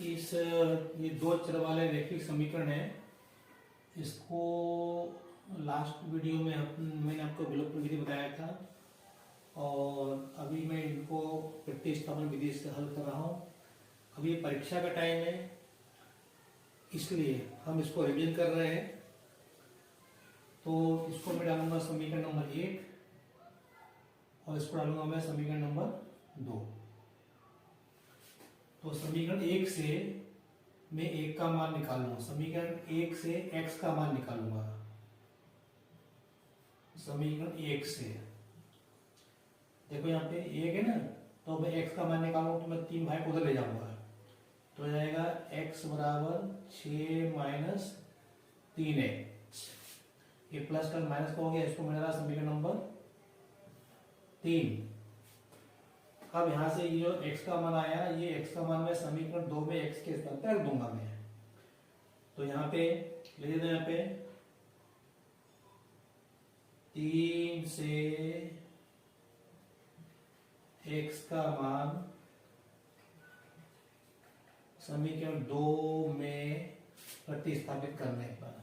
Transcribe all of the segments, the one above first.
ये दो चर वाले रैखिक समीकरण है। इसको लास्ट वीडियो में मैंने आपको विलोपन विधि बताया था और अभी मैं इनको प्रतिस्थापन विधि से हल कर रहा हूँ। अभी ये परीक्षा का टाइम है, इसलिए हम इसको रिवीजन कर रहे हैं। तो इसको मैं डालूंगा समीकरण नंबर 1 और इसको डालूंगा मैं समीकरण नंबर 2। तो समीकरण 1 से मैं 1 का मान निकालूंगा, समीकरण 1 से x का मान निकालूंगा। समीकरण 1 से देखो यहाँ पे 1 है ना, तो मैं x का मान निकालूंगा तो मैं 3 भाई को उधर ले जाऊंगा, तो हो जाएगा x बराबर 6 माइनस 3x। ये प्लस का माइनस का हो गया, इसको मिला समीकरण नंबर 3। अब यहाँ से ये जो x का मान आया, ये x का मान मैं समीकरण 2 में x के स्थान पर रख दूंगा मैं। तो यहाँ पे ले लेते हैं, यहाँ पे 3 से x का मान समीकरण 2 में प्रतिस्थापित करने पर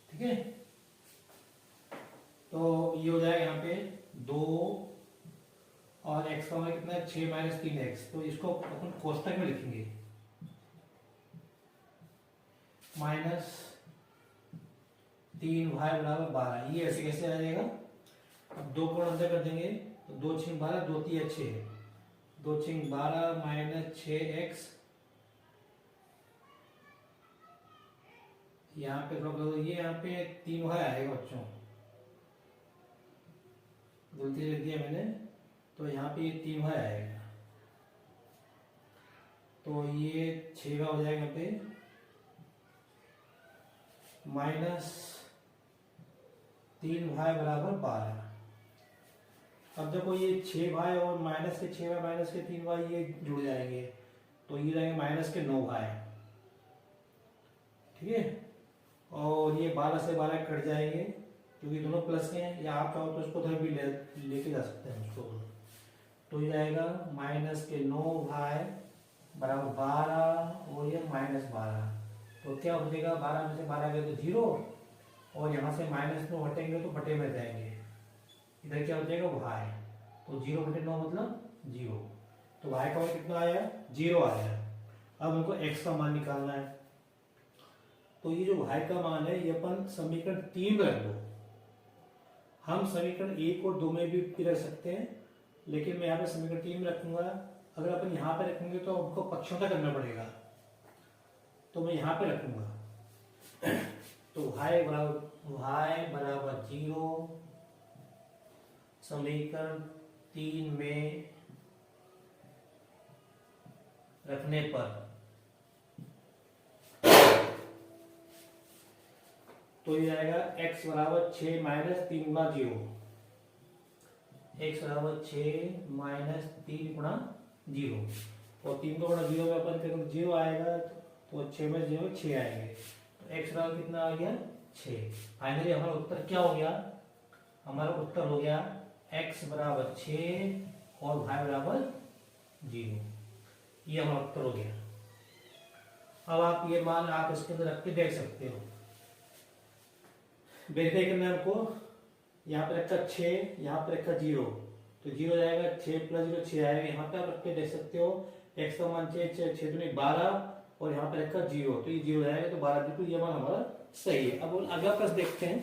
ठीक है। तो ये हो जाएगा यहाँ पे 2 और x का मान कितना है 6 माइनस 3x। तो इसको अपन कोष्टक में लिखेंगे, माइनस 3y बराबर 12। ये ऐसे कैसे आ जाएगा, अब 2 को अंदर कर देंगे तो 2 6 12, 2 3 6, 2 6 12 माइनस 6x। यहाँ पे ये यहाँ पे 3y आएगा बच्चों, गलती लिख दिया मैंने, तो यहाँ पे ये 3y आएगा। तो ये 6 का हो जाएगा यहाँ पे माइनस 3y बराबर 12। अब देखो ये 6y और माइनस के 6y माइनस के 3y ये जुड़ जाएंगे, तो ये जाएंगे माइनस के 9y, ठीक है। और ये 12 से 12 कट जाएंगे क्योंकि दोनों प्लस के हैं, या आप चाहो तो इसको उधर भी लेके जा सकते हैं उसको। तो ये जाएगा माइनस के 9y बराबर 12 और ये माइनस 12। तो क्या हो जाएगा, 12 में से 12 गए तो 0, और यहाँ से माइनस 9 हटेंगे तो बटे में जाएंगे, इधर क्या हो जाएगा y। तो 0 बटे 9 मतलब 0। तो y का मान कितना आया, 0 आया। अब हमको x का मान निकालना है। तो ये जो y का मान है ये अपन समीकरण 3 में रख दो। हम समीकरण 1 और 2 में भी रख सकते हैं, लेकिन मैं यहाँ पे समीकरण 3 में रखूंगा। अगर अपन यहाँ पे रखेंगे तो आपको पक्षों करना पड़ेगा, तो मैं यहाँ पे रखूंगा। तो y बराबर 0 समीकरण 3 में रखने पर तो ये आएगा x बराबर 6 माइनस 3 गुणा 0, x बराबर 6 माइनस 3 गुणा 0, और 3 को गुणा 0 में अपन करेंगे 0 आएगा, तो 6 में 0 6 आएंगे। तो x बराबर कितना आ गया 6। फाइनली हमारा उत्तर क्या हो गया, हमारा उत्तर हो गया x बराबर 6 और y बराबर 0। ये हमारा उत्तर हो गया। अब आप ये मान आप इसके अंदर रख के देख सकते हो। वेरीफाई करना है हमको, यहाँ पे रखा 6, यहाँ पे रखा 0, तो 0 जाएगा, 6 प्लस 0 6 आएगा। यहाँ पे आप रख के देख सकते हो x का मान 6 दूनी 12 और यहाँ पे रखा 0, तो ये 0 जाएगा, तो 12 बिल्कुल ये मान हमारा सही है। अब अगला प्रश्न देखते हैं।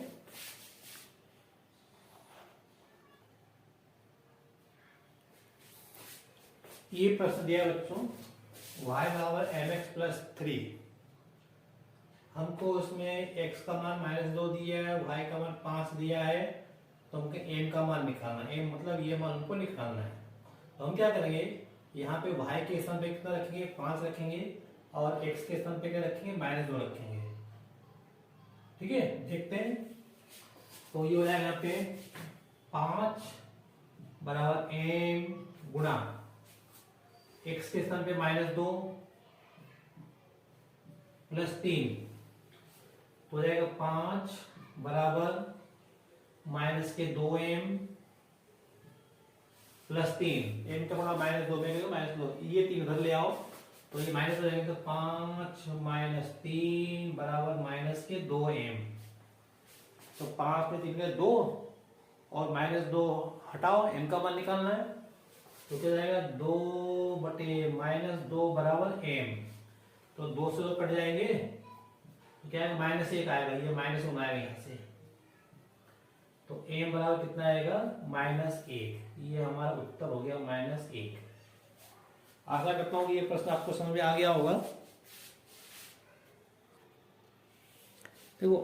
ये प्रश्न दिया बच्चों, y बराबर mx प्लस 3। हमको इसमें x का मान -2 दिया है, y का मान 5 दिया है, तो हमको m का मान निकालना है। m मतलब ये मान हमको निकालना है। तो हम क्या करेंगे, यहाँ पे y के स्थान पे कितना रखेंगे 5 रखेंगे, और x के स्थान पे क्या रखेंगे -2 रखेंगे, ठीक है। देखते हैं, तो ये हो जाएगा यहाँ पे 5 बराबर m गुणा x के स्थान पे -2 प्लस 3 तो हो जाएगा 5 बराबर माइनस के 2m प्लस 3, m का गुणा -2 में -2, ये 3 उधर ले आओ तो ये माइनस हो जाएगा, तो 5 माइनस 3 बराबर माइनस के 2m। तो 5 में 3 का 2 और -2 हटाओ, m का मान निकालना है, तो क्या जाएगा 2 बटे -2 बराबर m। तो 2 से 2 कट जाएंगे तो क्या आएगा -1 आएगा, ये -1 आएगा यहाँ से, तो m बराबर कितना आएगा -1। ये हमारा उत्तर हो गया -1। आशा करता हूँ कि ये प्रश्न आपको समझ में आ गया होगा। देखो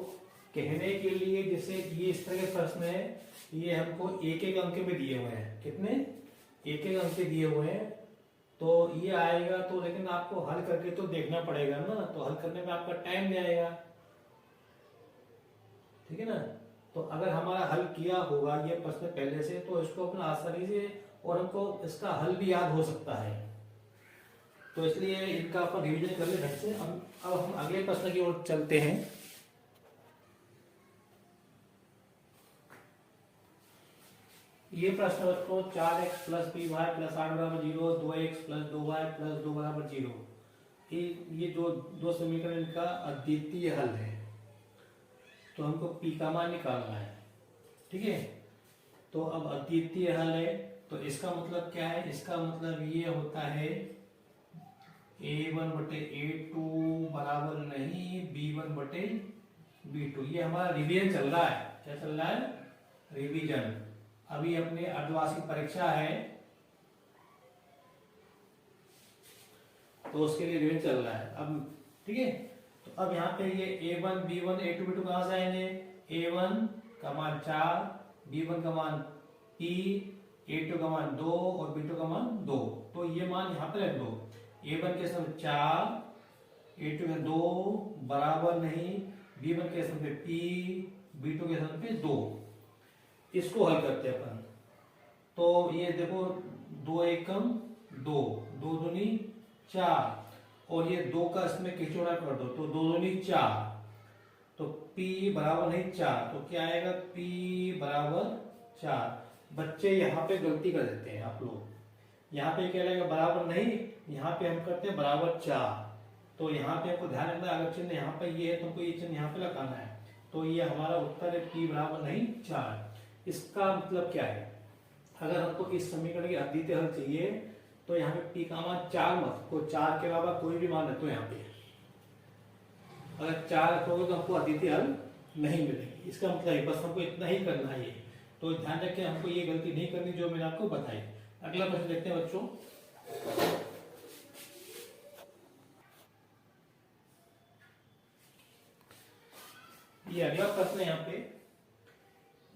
कहने के लिए जैसे ये इस तरह के प्रश्न है, ये हमको एक एक अंक में दिए हुए हैं, कितने एक एक अंक दिए हुए हैं, तो ये आएगा तो लेकिन आपको हल करके तो देखना पड़ेगा ना, तो हल करने में आपका टाइम नहीं आएगा, ठीक है ना। तो अगर हमारा हल किया होगा ये प्रश्न पहले से, तो इसको अपना आसानी से और हमको इसका हल भी याद हो सकता है, तो इसलिए इनका अपन रिवीजन कर ले ढंग से। अब हम अगले प्रश्न की ओर चलते हैं। ये प्रश्न बच्चों 4x plus P Y plus 8 बराबर 0, 2x प्लस 2y प्लस 2 बराबर 0, ये जो दो समीकरण इनका अद्वितीय हल है, तो हमको पी का मान निकालना है, ठीक है। तो अब अद्वितीय हल है तो इसका मतलब क्या है, इसका मतलब ये होता है a1 बटे a2 बराबर नहीं b1 बटे b2। ये हमारा रिवीजन चल रहा है, क्या चल रहा है, रिवीजन। अभी अपने अर्धवार्षिक परीक्षा है तो उसके लिए रिवीजन चल रहा है अब, ठीक है। तो अब यहाँ पे ये a1 b1 a2 b2 कहां से आएंगे, a1 का मान 4, b1 का मान p, a2 का मान 2 और b2 का मान 2, तो ये मान यहाँ पे रख दो। a1 के समय 4, a2 के 2 बराबर नहीं, b1 के समय p, b2 के समय पे 2। इसको हल करते हैं अपन, तो ये देखो 2 एकम 2, 2 दूनी 4, और ये 2 का इसमें खिचौड़ा कर दो तो 2 दूनी 4, तो p बराबर नहीं 4, तो क्या आएगा p बराबर 4। बच्चे यहाँ पे गलती कर देते हैं आप लोग, यहाँ पे क्या लगेगा बराबर नहीं, यहाँ पे हम करते हैं बराबर 4, तो यहाँ पे आपको ध्यान रखना अगर चिन्ह यहाँ पे ये है तो हमको ये चिन्ह यहाँ पे लगाना है, तो ये हमारा उत्तर है p बराबर नहीं 4। इसका मतलब क्या है, अगर हमको इस समीकरण की अद्वितीय हल चाहिए तो यहाँ पे p का मान 4 मत को 4 के अलावा कोई भी मान रखो, यहाँ पे अगर 4 रखोगे तो हमको अद्वितीय हल नहीं मिलेगी। इसका मतलब बस हमको इतना ही करना है, तो ध्यान रखें हमको ये गलती नहीं करनी जो मैंने आपको बताई। अगला प्रश्न देखते हैं बच्चों। ये अगला प्रश्न है, यहाँ पे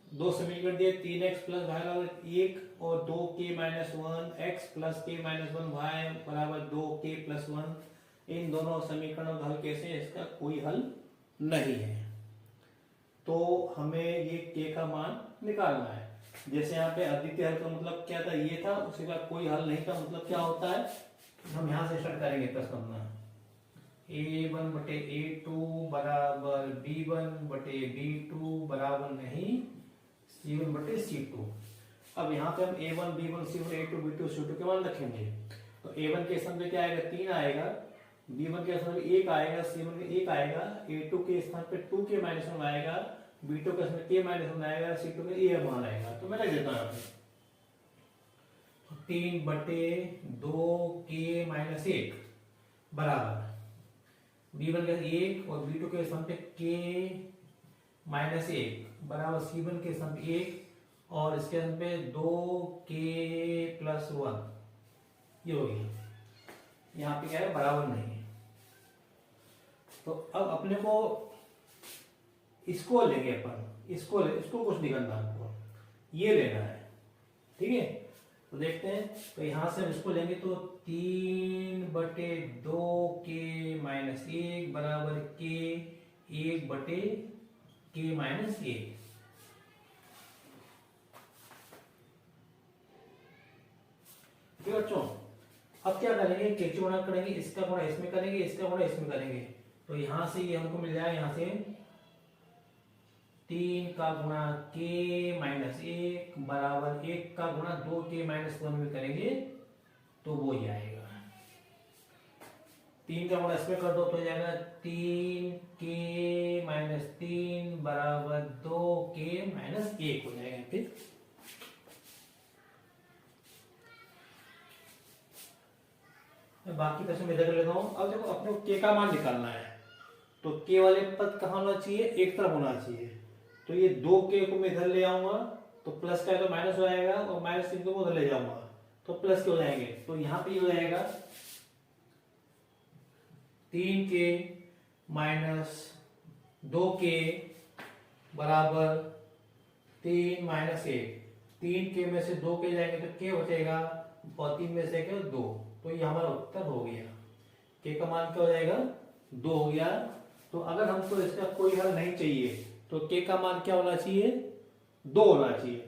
दो समीकरण दिए 3x प्लस वाई बराबर 1 और 2k minus 1 x plus k minus 1 Y बराबर 2k प्लस 1। इन दोनों समीकरणों का हल कैसे है, इसका कोई हल नहीं है, तो हमें ये k का मान निकालना है। जैसे यहाँ पे अद्वितीय हल का मतलब क्या था, ये था, उसके बाद कोई हल नहीं था, मतलब क्या होता है, हम यहाँ से स्टार्ट करेंगे प्रश्न अपना। a1 बटे a2 बराबर b1 बटे b2 बराबर नहीं c1 बटे c2। अब यहाँ पे हम a1 b1 c1 a2 b2 c2 के मान रखेंगे, तो a1 के स्थान पे क्या आएगा 3 आएगा, b1 के स्थान पे 1 आएगा, c1 के 1 आएगा, a2 के स्थान पे 2k माइनस 1 आएगा, b2 के स्थान पे k माइनस 1 आएगा, c2 के a मान आएगा। तो मैं रख देता हूँ यहाँ पे 3 बटे 2k माइनस 1 बराबर b1 के 1 और b2 के स्थान पे k माइनस 1 बराबर c1 के स्थान पे 1 और इसके स्थान पे 2k प्लस 1, ये हो गया। यहाँ पे क्या है बराबर नहीं है, तो अब अपने को इसको लेंगे अपन, इसको कुछ नहीं करना हमको, ये लेना है, ठीक है। तो देखते हैं, तो यहां से हम इसको लेंगे तो 3 बटे 2k माइनस 1 बराबर k 1 बटे k माइनस 1। बच्चों अब क्या करेंगे, के गुणा करेंगे, इसका गुणा इसमें करेंगे, इसका गुणा इसमें करेंगे, तो यहां से ये हमको मिल जाएगा, यहाँ से 3 का गुणा k माइनस 1 बराबर 1 का गुणा 2k माइनस 1 में करेंगे तो वो ही आएगा। 3 का गुणा इसमें कर दो तो हो जाएगा 3k माइनस 3 बराबर 2k माइनस 1 हो जाएगा। फिर बाकी प्रश्न में इधर कर लेता हूं। अब देखो अपने को k का मान निकालना है तो k वाले पद कहाँ होना चाहिए, एक तरफ होना चाहिए। तो ये 2k को मैं इधर ले आऊंगा तो प्लस का है तो माइनस हो जाएगा और माइनस 3 को उधर ले जाऊंगा तो प्लस के हो जाएंगे। तो यहाँ पे ये हो जाएगा 3k माइनस 2k बराबर 3 माइनस 1। 3k में से 2k जाएंगे तो k बचेगा और 3 में से 2। तो ये हमारा उत्तर हो गया। k का मान क्या हो जाएगा, 2 हो गया। तो अगर हमको इसका कोई हल नहीं चाहिए तो k का मान क्या होना चाहिए, 2 होना चाहिए।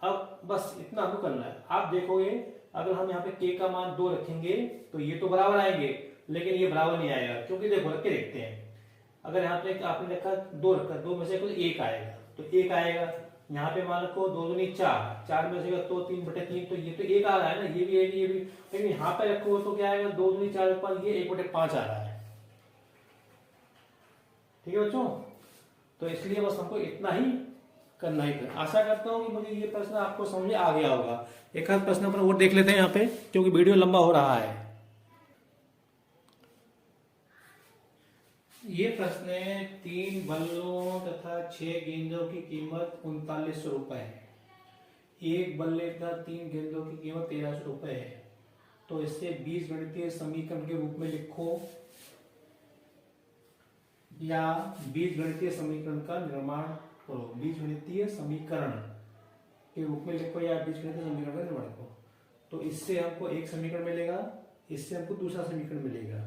अब बस इतना हमको करना है। आप देखोगे अगर हम यहाँ पे k का मान 2 रखेंगे तो ये तो बराबर आएंगे, लेकिन ये बराबर नहीं आएगा क्योंकि देखो रख के देखते हैं। अगर यहाँ पे आपने रखा 2 रखा, 2 में से 1 आएगा तो 1 आएगा। यहाँ पे मान रखो 2 दूनी 4, 4 में से तो 3/3 तो ये तो 1 आ रहा है ना, ये भी 1 ये भी। लेकिन यहाँ पे रखो तो क्या आएगा, 2 दूनी 4 पर ये 1/5 आ रहा है। ठीक है बच्चों, तो इसलिए बस हमको इतना ही करना ही करना। आशा करता हूँ कि मुझे ये प्रश्न आपको समझ में आ गया होगा। एक आध प्रश्न पर और देख लेते हैं यहाँ पे क्योंकि वीडियो लंबा हो रहा है। ये प्रश्न है 3 बल्लों तथा 6 गेंदों की कीमत 3900 रुपए है। एक बल्ले तथा 3 गेंदों की कीमत 1300 रुपए है। तो इससे बीजगणितीय समीकरण के रूप में लिखो या बीजगणितीय समीकरण का निर्माण करो। बीजगणितीय समीकरण के रूप में लिखो या बीजगणितीय समीकरण का निर्माण करो। तो इससे हमको एक समीकरण मिलेगा, इससे हमको दूसरा समीकरण मिलेगा।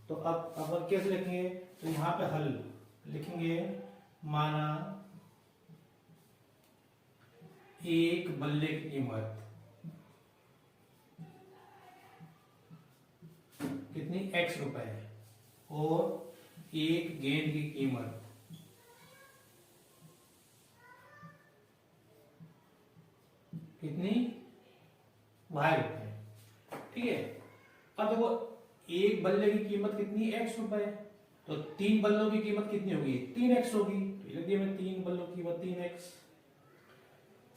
तो अब अपन कैसे लिखेंगे, तो यहाँ पे हल लिखेंगे, माना एक बल्ले की कीमत कितनी, x रुपए है और एक गेंद की कीमत कितनी, y रुपए। ठीक है, अब देखो एक बल्ले की कीमत कितनी, x रुपए, तो 3 बल्लों की कीमत कितनी होगी, 3x होगी। तो लिख दिया मैं 3 बल्लों की कीमत 3x।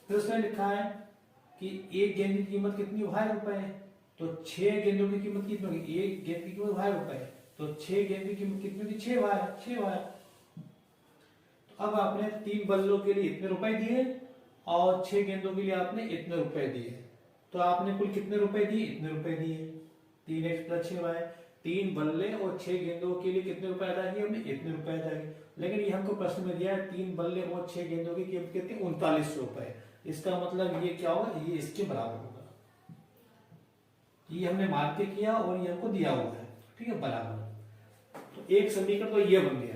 फिर उसमें लिखा है कि एक गेंद की कीमत कितनी, y रुपए, तो 6 गेंदों की कीमत कितनी होगी, एक गेंद की कीमत y रुपए, तो 6 गेंद की कीमत कितनी होगी, 6y। तो अब आपने 3 बल्लों के लिए इतने रुपए दिए और 6 गेंदों के लिए आपने इतने रुपए दिए। तो आपने कुल कितने रुपए दिए, इतने रुपए दिए, 3x + 6y। 3 बल्ले और 6 गेंदों के लिए कितने रुपए अदा किए हमने, इतने रुपए अदा किए। लेकिन ये हमको प्रश्न में दिया है 3 बल्ले और 6 गेंदों की कीमत कितनी, 3900 रुपए। इसका मतलब ये क्या होगा, ये इसके बराबर होगा। ये हमने मान के किया और ये हमको दिया हुआ है, ठीक है, बराबर। तो एक समीकरण तो ये बन गया।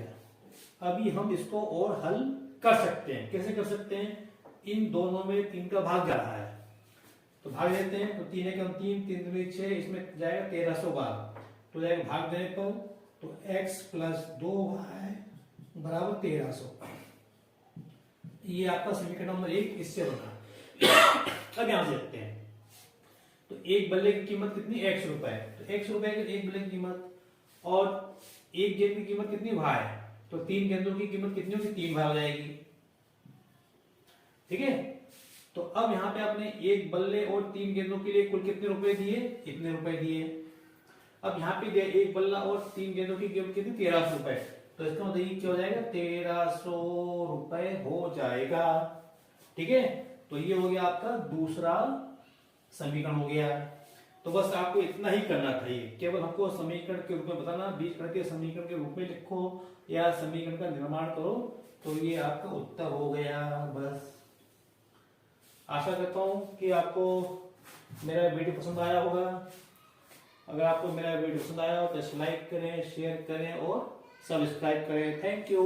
अभी हम इसको और हल कर सकते हैं। कैसे कर सकते हैं, इन दोनों में 3 का भाग जा रहा है तो भाग देते हैं। तो 3 एकम 3, 3 दूनी 6, इसमें जाएगा 1312। तो जाएगा भाग देने पर तो x + 2y बराबर 1300। ये आपका समीकरण नंबर 1 इससे बना। अब यहां से देखते हैं, तो एक बल्ले की कीमत कितनी, x रुपए, तो x रुपए की एक बल्ले की कीमत, और एक गेंद की कीमत कितनी, y, तो 3 गेंदों की कीमत कितनी होगी, 3y हो जाएगी। ठीक है, तो अब यहाँ पे आपने एक बल्ले और 3 गेंदों के लिए कुल कितने रुपए दिए, इतने रुपए दिए। अब यहाँ पे दिया एक बल्ला और 3 गेंदों की कीमत कितनी, 1300 रुपए। तो इसका मतलब ये क्या हो जाएगा, 1300 रुपए हो जाएगा। ठीक है, तो ये हो गया आपका दूसरा समीकरण हो गया। तो बस आपको इतना ही करना था। ये केवल हमको समीकरण के रूप में बताना, बीजगणितीय समीकरण के रूप में लिखो या समीकरण का निर्माण करो, तो ये आपका उत्तर हो गया। बस आशा करता हूं कि आपको मेरा वीडियो पसंद आया होगा। अगर आपको मेरा वीडियो पसंद आया हो तो लाइक करें, शेयर करें और सब्सक्राइब करें। Thank you.